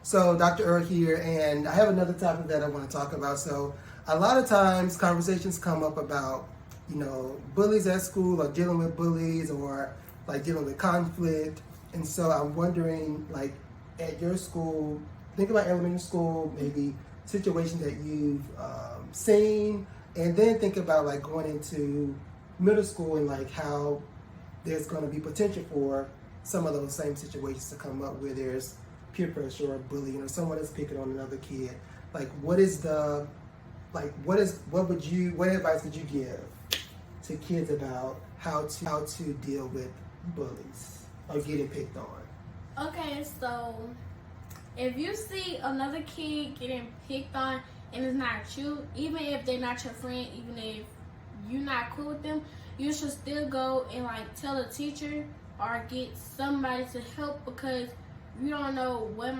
So Dr. Earl here, and I have another topic that I want to talk about. So a lot of times conversations come up about, bullies at school or dealing with bullies or like dealing with conflict. And so I'm wondering, like at your school, think about elementary school, maybe situations that you've seen, and then think about like going into middle school and like how there's going to be potential for some of those same situations to come up where there's peer pressure or bullying or someone is picking on another kid. Like what advice would you give to kids about how to deal with bullies or getting picked on? Okay, so if you see another kid getting picked on and it's not you, even if they're not your friend, even if you're not cool with them, you should still go and like tell a teacher or get somebody to help, because you don't know what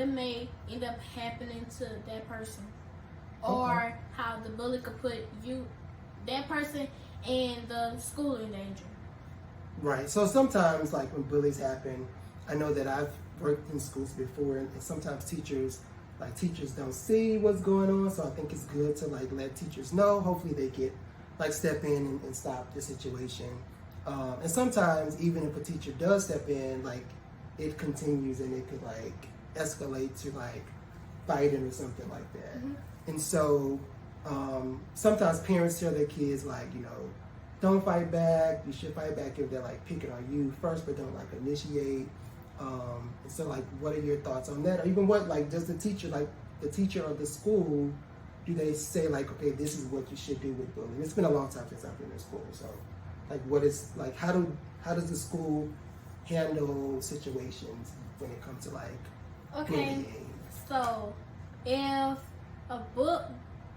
may end up happening to that person, or how the bully could put that person, and the school in danger. Right. So sometimes, like when bullies happen, I know that I've worked in schools before, and sometimes teachers don't see what's going on. So I think it's good to like let teachers know. Hopefully, they get step in and stop the situation. And sometimes, even if a teacher does step in, like it continues and it could like escalate to like fighting or something like that. Mm-hmm. And so sometimes parents tell their kids like, don't fight back. You should fight back if they're like picking on you first, but don't like initiate. And so like, what are your thoughts on that? Or even what like does the teacher or the school, do they say like, okay, this is what you should do with bullying? It's been a long time since I've been in school, so like, what is like, how does the school handle situations when it comes to like bullying? So if a book,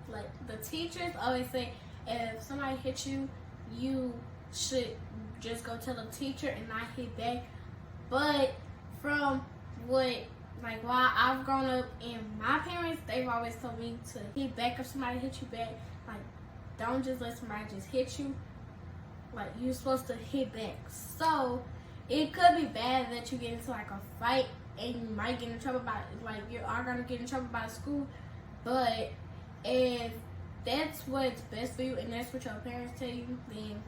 like the teachers always say, if somebody hits you, you should just go tell the teacher and not hit back. But from while I've grown up, and my parents, they've always told me to hit back if somebody hits you back. Like, don't just let somebody just hit you. Like, you're supposed to hit back. So it could be bad that you get into like a fight and you might get in trouble you are gonna get in trouble by the school. But if that's what's best for you and that's what your parents tell you, then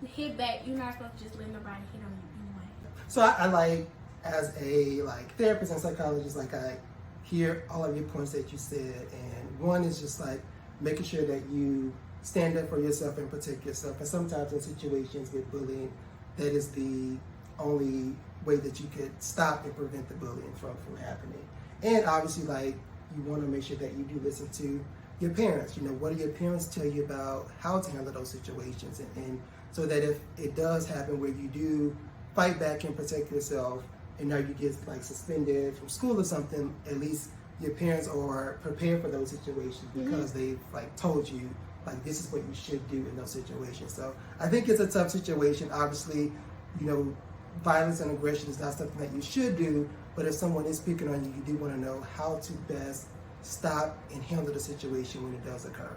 hit back. You're not supposed to just let nobody hit on you anyway. So I like, as a therapist and psychologist, like I hear all of your points that you said, and one is just like making sure that you stand up for yourself and protect yourself. And sometimes in situations with bullying, that is the only way that you could stop and prevent the bullying from happening. And obviously, like, you want to make sure that you do listen to your parents. What do your parents tell you about how to handle those situations? And so that if it does happen where you do fight back and protect yourself, and now you get like suspended from school or something, at least your parents are prepared for those situations because they've like told you like this is what you should do in those situations. So I think it's a tough situation. Obviously, violence and aggression is not something that you should do, but if someone is picking on you, you do want to know how to best stop and handle the situation when it does occur.